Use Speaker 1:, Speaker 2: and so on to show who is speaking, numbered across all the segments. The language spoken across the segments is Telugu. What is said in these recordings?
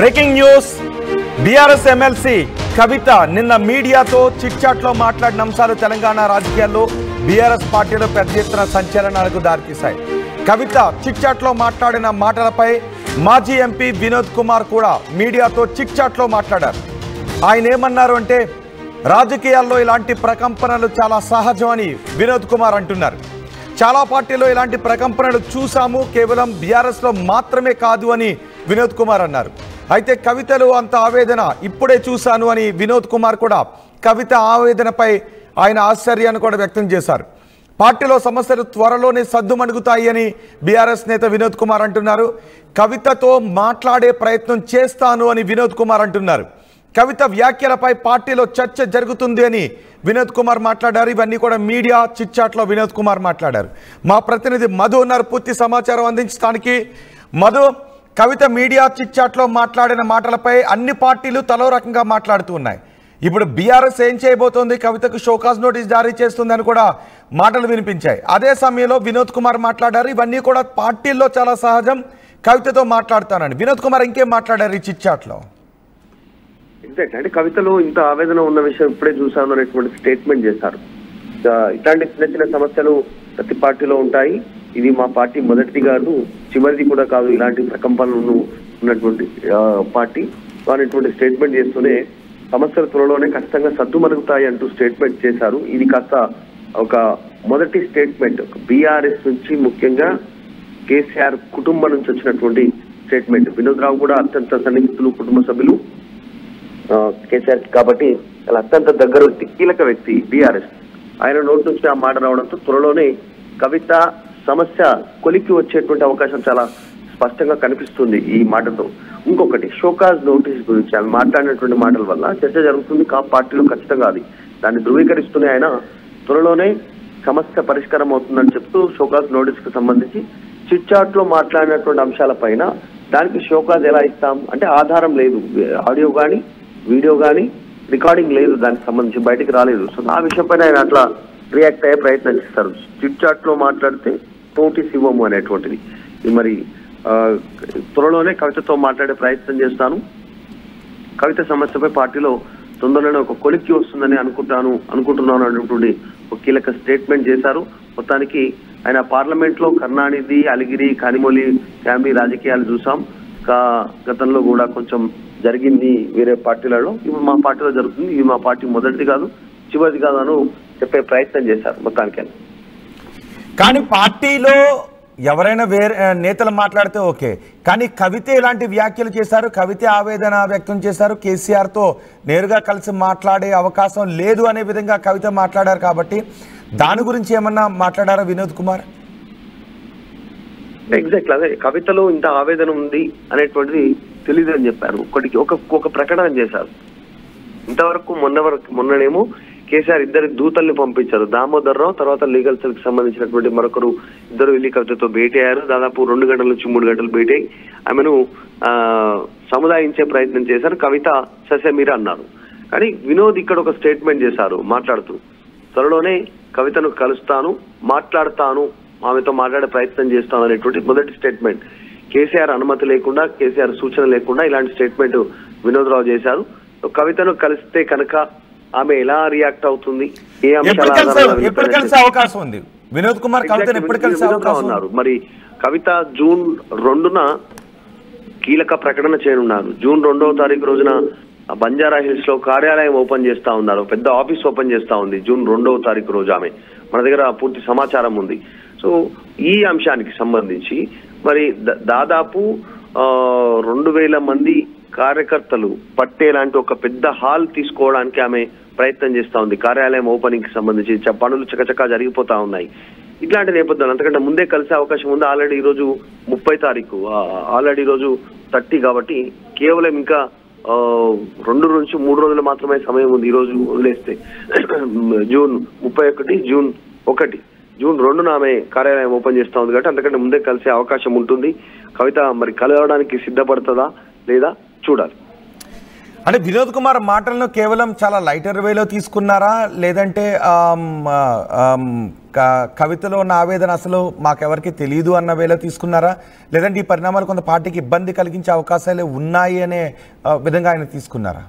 Speaker 1: బ్రేకింగ్ న్యూస్ బీఆర్ఎస్ ఎమ్మెల్సీ కవిత నిన్న మీడియాతో చిట్ చాట్ లో మాట్లాడిన అంశాలు తెలంగాణ రాజకీయాల్లో బీఆర్ఎస్ పార్టీలో పెద్ద ఎత్తున సంచలనాలకు దారితీశాయి. కవిత చిట్ చాట్ లో మాట్లాడిన మాటలపై మాజీ ఎంపీ వినోద్ కుమార్ కూడా మీడియాతో చిట్ చాట్ లో మాట్లాడారు. ఆయన ఏమన్నారు అంటే రాజకీయాల్లో ఇలాంటి ప్రకంపనలు చాలా సహజం అని వినోద్ కుమార్ అంటున్నారు. చాలా పార్టీలో ఇలాంటి ప్రకంపనలు చూసాము, కేవలం బీఆర్ఎస్ లో మాత్రమే కాదు అని వినోద్ కుమార్ అన్నారు. అయితే కవితలో అంత ఆవేదన ఇప్పుడే చూశాను అని వినోద్ కుమార్ కూడా కవిత ఆవేదనపై ఆయన ఆశ్చర్యాన్ని కూడా వ్యక్తం చేశారు. పార్టీలో సమస్యలు త్వరలోనే సద్దుమణుగుతాయి అని బీఆర్ఎస్ నేత వినోద్ కుమార్ అంటున్నారు. కవితతో మాట్లాడే ప్రయత్నం చేస్తాను అని వినోద్ కుమార్ అంటున్నారు. కవిత వ్యాఖ్యలపై పార్టీలో చర్చ జరుగుతుంది అని వినోద్ కుమార్ మాట్లాడారు. ఇవన్నీ కూడా మీడియా చిట్ చాట్లో వినోద్ కుమార్ మాట్లాడారు. మా ప్రతినిధి మధు ఉన్నారు పూర్తి సమాచారం అందించడానికి. మధు, కవిత మీడియా చిట్ చాట్లో మాట్లాడిన మాటలపై అన్ని పార్టీలు తలో రకంగా మాట్లాడుతూ ఉన్నాయి. ఇప్పుడు బీఆర్ఎస్ ఏం చేయబోతోంది, కవితకు షోకాజ్ నోటీస్ జారీ చేస్తుందని కూడా మాటలు వినిపించాయి. అదే సమయంలో వినోద్ కుమార్ మాట్లాడారు. ఇవన్నీ కూడా పార్టీల్లో చాలా సహజం, కవితతో మాట్లాడతానని వినోద్ కుమార్ ఇంకేం మాట్లాడారు ఈ చిట్ చాట్లో?
Speaker 2: ఎగ్జాక్ట్ అంటే కవితలో ఇంత ఆవేదన ఉన్న విషయం ఇప్పుడే చూసాను అనేటువంటి స్టేట్మెంట్ చేశారు. ఇట్లాంటి చిన్న చిన్న సమస్యలు ప్రతి పార్టీలో ఉంటాయి, ఇది మా పార్టీ మొదటిది కాదు చివరిది కూడా కాదు, ఇలాంటి ప్రకంపనలు ఉన్నటువంటి పార్టీ అనేటువంటి స్టేట్మెంట్ చేస్తూనే సమస్యల త్వరలోనే ఖచ్చితంగా సద్దుమణుగుతాయి అంటూ స్టేట్మెంట్ చేశారు. ఇది కాస్త ఒక మొదటి స్టేట్మెంట్ బీఆర్ఎస్ నుంచి, ముఖ్యంగా కేసీఆర్ కుటుంబం నుంచి వచ్చినటువంటి స్టేట్మెంట్. వినోద్ రావు కూడా అత్యంత సన్నిహితులు, కుటుంబ సభ్యులు కేసీఆర్ కాబట్టి అలా అత్యంత దగ్గర వ్యక్తి, కీలక వ్యక్తి బీఆర్ఎస్. ఆయన నోటి నుంచి ఆ మాట రావడంతో త్వరలోనే కవిత సమస్య కొలిక్కి వచ్చేటువంటి అవకాశం చాలా స్పష్టంగా కనిపిస్తుంది ఈ మాటతో. ఇంకొకటి షోకాజ్ నోటీస్ గురించి ఆమె మాట్లాడినటువంటి మాటల వల్ల చర్చ జరుగుతుంది పార్టీలో ఖచ్చితంగా. అది దాన్ని ధృవీకరిస్తూనే ఆయన త్వరలోనే సమస్య పరిష్కారం అవుతుందని చెప్తూ షోకాజ్ నోటీస్ కు సంబంధించి చిట్ చాట్ లో మాట్లాడినటువంటి అంశాలపైన దానికి షోకాజ్ ఎలా ఇస్తాం అంటే ఆధారం లేదు, ఆడియో కానీ వీడియో కానీ రికార్డింగ్ లేదు, దానికి సంబంధించి బయటికి రాలేదు. సో ఆ విషయంపైన ఆయన అట్లా రియాక్ట్ అయ్యే ప్రయత్నం చేస్తారు. చిట్ చాట్ లో మాట్లాడితే నోటీస్ ఇవ్వము అనేటువంటిది. మరి త్వరలోనే కవితతో మాట్లాడే ప్రయత్నం చేస్తాను, కవిత సమస్యపై పార్టీలో తొందరలోనే ఒక కొలిక్కి వస్తుందని అనుకుంటున్నాను అనేటువంటి ఒక కీలక స్టేట్మెంట్ చేశారు. మొత్తానికి ఆయన పార్లమెంట్ లో కరుణానిధి, అలిగిరి, కానిమొళి ఫ్యామిలీ రాజకీయాలు చూసాం. గతంలో కూడా కొంచెం జరిగింది వేరే పార్టీలలో, ఇప్పుడు మా పార్టీలో జరుగుతుంది, ఇది మా పార్టీ మొదటిది కాదు చివరిది కాదు అని చెప్పే ప్రయత్నం చేశారు మొత్తానికి.
Speaker 1: కానీ పార్టీలో ఎవరైనా వేరే నేతలు మాట్లాడితే ఓకే, కానీ కవిత ఇలాంటి వ్యాఖ్యలు చేశారు, కవిత ఆవేదన వ్యక్తం చేశారు, కేసీఆర్తో నేరుగా కలిసి మాట్లాడే అవకాశం లేదు అనే విధంగా కవిత మాట్లాడారు. కాబట్టి దాని గురించి ఏమన్నా మాట్లాడారా వినోద్ కుమార్?
Speaker 2: ఎగ్జాక్ట్ అదే, కవితలో ఇంత ఆవేదన ఉంది అనేటువంటిది తెలీదు అని చెప్పారు. ఒక ప్రకటన చేశారు. ఇంతవరకు మొన్ననేమో కేసీఆర్ ఇద్దరు దూతల్ని పంపించారు, దామోదర్ రావు తర్వాత లీగల్ సెల్ కి సంబంధించినటువంటి మరొకరు ఇద్దరు వెళ్లి కవితతో భేటీ అయ్యారు. దాదాపు 2 గంటల నుంచి 3 గంటలు భేటీ అయ్యి ఆమెను సముదాయించే ప్రయత్నం చేశారు. కవిత ససేమీరా అన్నారు. కానీ వినోద్ ఇక్కడ ఒక స్టేట్మెంట్ చేశారు మాట్లాడుతూ, త్వరలోనే కవితను కలుస్తాను, మాట్లాడతాను, ఆమెతో మాట్లాడే ప్రయత్నం చేస్తాను అనేటువంటి మొదటి స్టేట్మెంట్. కేసీఆర్ అనుమతి లేకుండా, కేసీఆర్ సూచన లేకుండా ఇలాంటి స్టేట్మెంట్ వినోద్ రావు చేశారు. కవితను కలిస్తే కనుక ఆమె ఎలా రియాక్ట్ అవుతుంది, ఏ అంశాలు ఉన్నారు. మరి కవిత జూన్ 2న కీలక ప్రకటన చేయనున్నారు. జూన్ 2వ తారీఖు రోజున బంజారా హిల్స్ లో కార్యాలయం ఓపెన్ చేస్తా ఉన్నారు, పెద్ద ఆఫీస్ ఓపెన్ చేస్తా ఉంది జూన్ 2వ తారీఖు రోజు. ఆమె మన దగ్గర పూర్తి సమాచారం ఉంది. సో ఈ అంశానికి సంబంధించి మరి దాదాపు 2000 మంది కార్యకర్తలు పట్టేలాంటి ఒక పెద్ద హాల్ తీసుకోవడానికి ఆమె ప్రయత్నం చేస్తా ఉంది. కార్యాలయం ఓపెనింగ్ కి సంబంధించి పనులు చకచకా జరిగిపోతా ఉన్నాయి. ఇట్లాంటి నేపథ్యంలో అంతకంటే ముందే కలిసే అవకాశం ఉంది. ఆల్రెడీ ఈ రోజు 30 తారీఖు, ఆల్రెడీ ఈ రోజు 30 కాబట్టి కేవలం ఇంకా 2 నుంచి 3 రోజులు మాత్రమే సమయం ఉంది. ఈ రోజు వదిలేస్తే జూన్ 31, జూన్ 1, జూన్ 2న ఆమె కార్యాలయం ఓపెన్ చేస్తా ఉంది కాబట్టి అంతకంటే ముందే కలిసే అవకాశం ఉంటుంది. కవిత మరి కలవడానికి సిద్ధపడుతుందా లేదా చూడాలి.
Speaker 1: అంటే వినోద్ కుమార్ మాటలను కేవలం చాలా లైటర్ వేలో తీసుకున్నారా, లేదంటే కవితలో ఉన్న ఆవేదన అసలు మాకెవరికి తెలియదు అన్న వేలో తీసుకున్నారా, లేదంటే ఈ పరిణామాలు కొంత పార్టీకి ఇబ్బంది కలిగించే అవకాశాలు ఉన్నాయి అనే విధంగా ఆయన తీసుకున్నారా?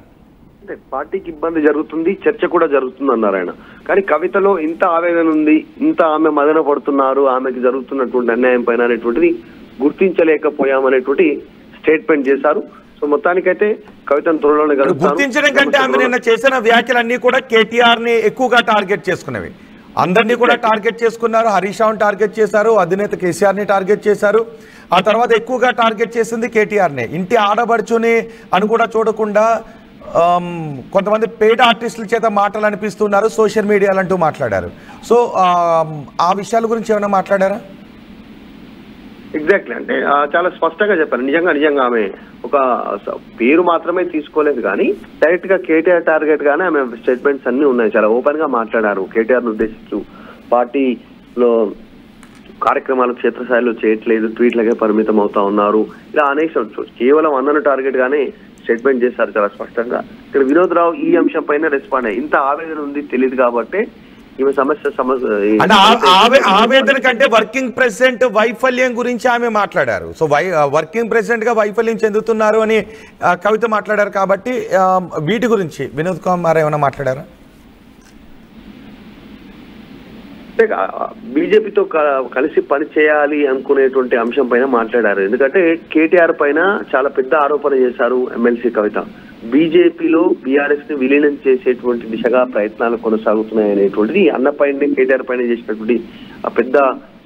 Speaker 2: అంటే పార్టీకి ఇబ్బంది జరుగుతుంది, చర్చ కూడా జరుగుతుంది అన్నారు ఆయన. కానీ కవితలో ఇంత ఆవేదన ఉంది, ఇంత ఆమె మదన పడుతున్నారు, ఆమెకి జరుగుతున్నటువంటి అన్యాయం పైన అనేటువంటిది గుర్తించలేకపోయామనేటువంటి స్టేట్మెంట్ చేశారు. సో మొత్తానికైతే కవితను త్వరలోనే
Speaker 1: గుర్తించడం కంటే ఆమె నిన్న చేసిన వ్యాఖ్యలన్నీ కూడా కేటీఆర్ ని ఎక్కువగా టార్గెట్ చేసుకునేవి. అందరినీ కూడా టార్గెట్ చేసుకున్నారు. హరీష్ రావుని టార్గెట్ చేశారు, అధినేత కేసీఆర్ ని టార్గెట్ చేశారు. ఆ తర్వాత ఎక్కువగా టార్గెట్ చేసింది కేటీఆర్ ని. ఇంటి ఆడబడుచుని అని కూడా చూడకుండా కొంతమంది పేట ఆర్టిస్టుల చేత మాటలు అనిపిస్తున్నారు, సోషల్ మీడియాలు అంటూ మాట్లాడారు. సో ఆ విషయాల గురించి ఏమైనా మాట్లాడారా?
Speaker 2: ఎగ్జాక్ట్లీ, అంటే చాలా స్పష్టంగా చెప్పారు. నిజంగా ఆమె ఒక పేరు మాత్రమే తీసుకోలేదు, కానీ డైరెక్ట్ గా కేటీఆర్ టార్గెట్ గానే ఆమె స్టేట్మెంట్స్ అన్ని ఉన్నాయి. చాలా ఓపెన్ గా మాట్లాడారు. కేటీఆర్ ను ఉద్దేశిస్తూ పార్టీలో కార్యక్రమాలు క్షేత్రస్థాయిలో చేయట్లేదు, ట్వీట్లకే పరిమితం అవుతా ఉన్నారు, ఇలా అనేక కేవలం అన్నను టార్గెట్ గానే స్టేట్మెంట్ చేశారు చాలా స్పష్టంగా. ఇక్కడ వినోద్ రావు ఈ అంశం పైన రెస్పాండ్ అయ్యి ఇంత ఆవేదన ఉంది తెలియదు కాబట్టి ఈమె
Speaker 1: ఆవేదన కంటే వర్కింగ్ ప్రెసిడెంట్ వైఫల్యం గురించి ఆమె మాట్లాడారు. సో వర్కింగ్ ప్రెసిడెంట్ గా వైఫల్యం చెందుతున్నారు అని కవిత మాట్లాడారు. కాబట్టి వీటి గురించి వినోద్ కుమార్ ఏమైనా మాట్లాడారా?
Speaker 2: బీజేపీతో కలిసి పని చేయాలి అనుకునేటువంటి అంశం పైన మాట్లాడారు. ఎందుకంటే కేటీఆర్ పైన చాలా పెద్ద ఆరోపణ చేశారు ఎమ్మెల్సీ కవిత. బీజేపీలో బీఆర్ఎస్ ని విలీనం చేసేటువంటి దిశగా ప్రయత్నాలు కొనసాగుతున్నాయి అనేటువంటిది అన్న పైన కేటీఆర్ పైన చేసినటువంటి పెద్ద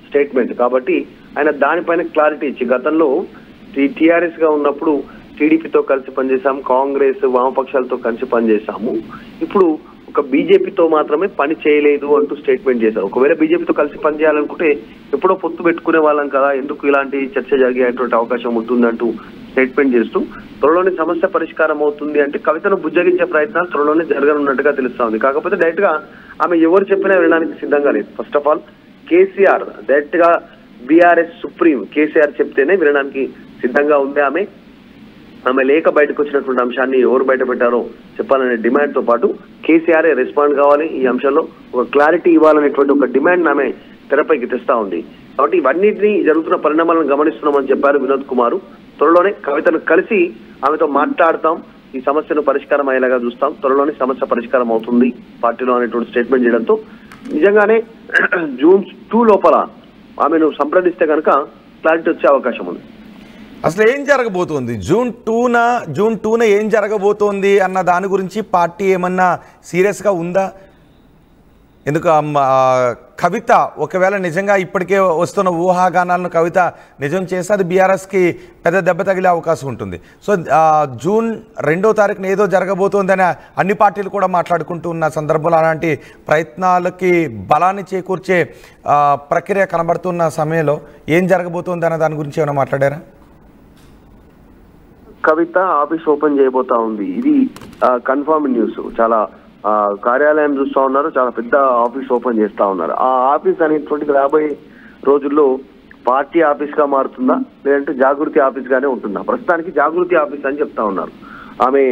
Speaker 2: స్టేట్మెంట్. కాబట్టి ఆయన దానిపైన క్లారిటీ ఇచ్చి, గతంలో టీఆర్ఎస్ గా ఉన్నప్పుడు టీడీపీతో కలిసి పనిచేసాము, కాంగ్రెస్ వామపక్షాలతో కలిసి పనిచేసాము, ఇప్పుడు ఒక బీజేపీతో మాత్రమే పని చేయలేదు అంటూ స్టేట్మెంట్ చేశారు. ఒకవేళ బీజేపీతో కలిసి పనిచేయాలనుకుంటే ఎప్పుడో పొత్తు పెట్టుకునే వాళ్ళం కదా, ఎందుకు ఇలాంటి చర్చ జరిగేటువంటి అవకాశం ఉంటుందంటూ స్టేట్మెంట్ చేస్తూ త్వరలోనే సమస్య పరిష్కారం అవుతుంది అంటే కవితను బుజ్జగించే ప్రయత్నాలు త్వరలోనే జరగనున్నట్టుగా తెలుస్తోంది. కాకపోతే డైరెక్ట్ గా ఆమె ఎవరు చెప్పినా వినడానికి సిద్ధంగా లేదు. First of all KCR direct గా బీఆర్ఎస్ సుప్రీం కేసీఆర్ చెప్తేనే వినడానికి సిద్ధంగా ఉంది. ఆమె లేక బయటకు వచ్చినటువంటి అంశాన్ని ఎవరు బయట పెట్టారో చెప్పాలనే డిమాండ్ తో పాటు కేసీఆర్ రెస్పాండ్ కావాలి, ఈ అంశంలో ఒక క్లారిటీ ఇవ్వాలనేటువంటి ఒక డిమాండ్ ఆమె తెరపైకి తెస్తా ఉంది. కాబట్టి ఇవన్నింటినీ జరుగుతున్న పరిణామాలను గమనిస్తున్నామని చెప్పారు వినోద్ కుమార్. త్వరలోనే కవితను కలిసి ఆమెతో మాట్లాడతాం, ఈ సమస్యను పరిష్కారం అయ్యేలాగా చూస్తాం, త్వరలోనే సమస్య పరిష్కారం అవుతుంది పార్టీలో అనేటువంటి స్టేట్మెంట్ చేయడంతో నిజంగానే జూన్ 2 లోపల ఆమెను సంప్రదిస్తే కనుక క్లారిటీ వచ్చే అవకాశం ఉంది.
Speaker 1: అసలు ఏం జరగబోతోంది జూన్ 2న ఏం జరగబోతోంది అన్న దాని గురించి పార్టీ ఏమన్నా సీరియస్గా ఉందా? ఎందుకు కవిత ఒకవేళ నిజంగా ఇప్పటికే వస్తున్న ఊహాగానాలను కవిత నిజం చేస్తే అది బీఆర్ఎస్కి పెద్ద దెబ్బ తగిలే అవకాశం ఉంటుంది. సో జూన్ 2వ తారీఖున ఏదో జరగబోతోందని అన్ని పార్టీలు కూడా మాట్లాడుకుంటూ ఉన్న సందర్భంలో అలాంటి ప్రయత్నాలకి బలాన్ని చేకూర్చే ప్రక్రియ కనబడుతున్న సమయంలో ఏం జరగబోతోంది అన్న దాని గురించి ఏమైనా మాట్లాడారా?
Speaker 2: కవిత ఆఫీస్ ఓపెన్ చేయబోతా ఉంది, ఇది కన్ఫర్మ్ న్యూస్. చాలా కార్యాలయం చూస్తా ఉన్నారు, చాలా పెద్ద ఆఫీస్ ఓపెన్ చేస్తా ఉన్నారు. ఆ ఆఫీస్ అనేటువంటిది రాబోయే రోజుల్లో పార్టీ ఆఫీస్ గా మారుతుందా లేదంటే జాగృతి ఆఫీస్ గానే ఉంటుందా? ప్రస్తుతానికి జాగృతి ఆఫీస్ అని చెప్తా ఉన్నారు. ఆమె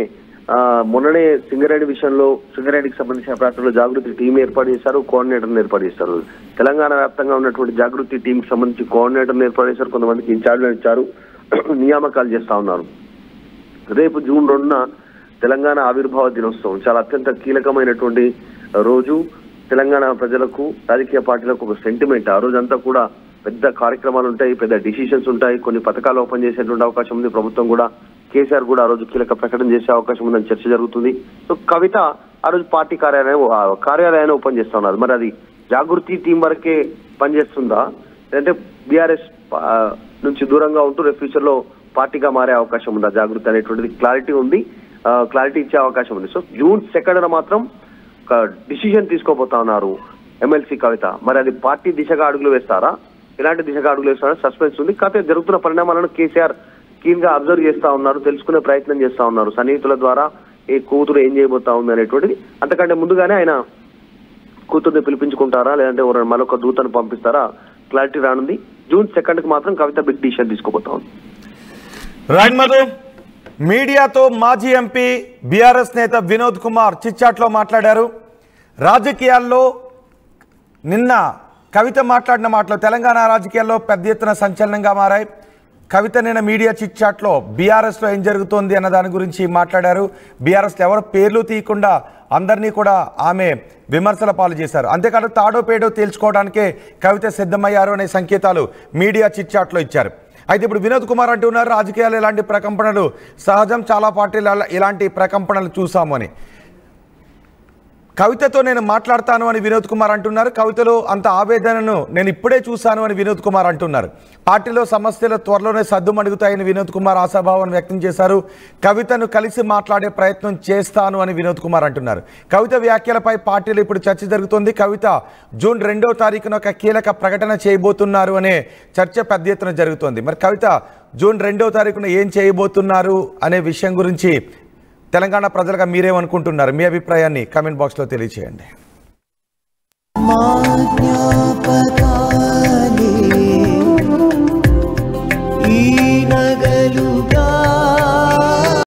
Speaker 2: మొన్ననే సింగరేణి విషయంలో సింగరేణికి సంబంధించిన ప్రాంతంలో జాగృతి టీం ఏర్పాటు చేశారు, కోఆర్డినేటర్ని ఏర్పాటు చేస్తారు. తెలంగాణ వ్యాప్తంగా ఉన్నటువంటి జాగృతి టీంకి సంబంధించి కోఆర్డినేటర్ని ఏర్పాటు చేశారు, కొంతమందికి ఇన్ఛార్జ్లను ఇచ్చారు, నియామకాలు చేస్తా ఉన్నారు. రేపు జూన్ 2న తెలంగాణ ఆవిర్భావ దినోత్సవం, చాలా అత్యంత కీలకమైనటువంటి రోజు. తెలంగాణ ప్రజలకు రాజకీయ పార్టీలకు ఒక సెంటిమెంట్. ఆ రోజంతా కూడా పెద్ద కార్యక్రమాలు ఉంటాయి, పెద్ద డిసిషన్స్ ఉంటాయి, కొన్ని పథకాలు ఓపెన్ చేసేటువంటి అవకాశం ఉంది. ప్రభుత్వం కూడా కేసీఆర్ కూడా ఆ రోజు కీలక ప్రకటన చేసే అవకాశం ఉందని చర్చ జరుగుతుంది. సో కవిత ఆ రోజు పార్టీ కార్యాలయాన్ని ఓపెన్ చేస్తా ఉన్నారు. మరి అది జాగృతి టీం వరకే పనిచేస్తుందా లేదంటే బీఆర్ఎస్ నుంచి దూరంగా ఉంటూ రేపు ఫ్యూచర్ లో పార్టీగా మారే అవకాశం ఉందా జాగృతి అనేటువంటిది క్లారిటీ ఉంది, క్లారిటీ ఇచ్చే అవకాశం ఉంది. సో జూన్ 2న మాత్రం ఒక డిసిజన్ తీసుకోబోతా ఉన్నారు ఎమ్మెల్సీ కవిత. మరి అది పార్టీ దిశగా అడుగులు వేస్తారా, ఎలాంటి దిశగా అడుగులు వేస్తారా సస్పెన్స్ ఉంది. కాకపోతే జరుగుతున్న పరిణామాలను కేసీఆర్ కీన్ గా అబ్జర్వ్ చేస్తా ఉన్నారు, తెలుసుకునే ప్రయత్నం చేస్తా ఉన్నారు. సన్నిహితుల ద్వారా ఏ కూతురు ఏం చేయబోతా ఉంది అనేటువంటిది. అంతకంటే ముందుగానే ఆయన కూతుర్ని పిలిపించుకుంటారా లేదంటే మరొక దూతను పంపిస్తారా క్లారిటీ రానుంది. జూన్ 2కి మాత్రం కవిత బిగ్ డిసిషన్ తీసుకోబోతా ఉంది.
Speaker 1: రైట్ మధు. మీడియాతో మాజీ ఎంపీ బీఆర్ఎస్ నేత వినోద్ కుమార్ చిట్చాట్లో మాట్లాడారు. రాజకీయాల్లో నిన్న కవిత మాట్లాడిన మాటలు తెలంగాణ రాజకీయాల్లో పెద్ద ఎత్తున సంచలనంగా మారాయి. కవిత నిన్న మీడియా చిట్చాట్లో బీఆర్ఎస్లో ఏం జరుగుతోంది అన్న దాని గురించి మాట్లాడారు. బీఆర్ఎస్లో ఎవరు పేర్లు తీయకుండా అందరినీ కూడా ఆమె విమర్శల పాలు చేశారు. అంతేకాదు తాడో పేడో తేల్చుకోవడానికే కవిత సిద్ధమయ్యారు అనే సంకేతాలు మీడియా చిట్చాట్లో ఇచ్చారు. అయితే ఇప్పుడు వినోద్ కుమార్ అంటున్నారు రాజకీయాలు ఇలాంటి ప్రకంపనలు సహజం, చాలా పార్టీలు ఇలాంటి ప్రకంపనలు చూసాము అని. కవితతో నేను మాట్లాడతాను అని వినోద్ కుమార్ అంటున్నారు. కవితలో అంత ఆవేదనను నేను ఇప్పుడే చూశాను అని వినోద్ కుమార్ అంటున్నారు. పార్టీలో సమస్యలు త్వరలోనే సద్దుమణుగుతాయని వినోద్ కుమార్ ఆశాభావం వ్యక్తం చేశారు. కవితను కలిసి మాట్లాడే ప్రయత్నం చేస్తాను అని వినోద్ కుమార్ అంటున్నారు. కవిత వ్యాఖ్యలపై పార్టీలో ఇప్పుడు చర్చ జరుగుతోంది. కవిత జూన్ 2వ తారీఖున ఒక కీలక ప్రకటన చేయబోతున్నారు అనే చర్చ పెద్ద ఎత్తున జరుగుతోంది. మరి కవిత జూన్ 2వ తారీఖున ఏం చేయబోతున్నారు అనే విషయం గురించి తెలంగాణ ప్రజలుగా మీరేమనుకుంటున్నారు? మీ అభిప్రాయాన్ని కామెంట్ బాక్స్లో తెలియజేయండి.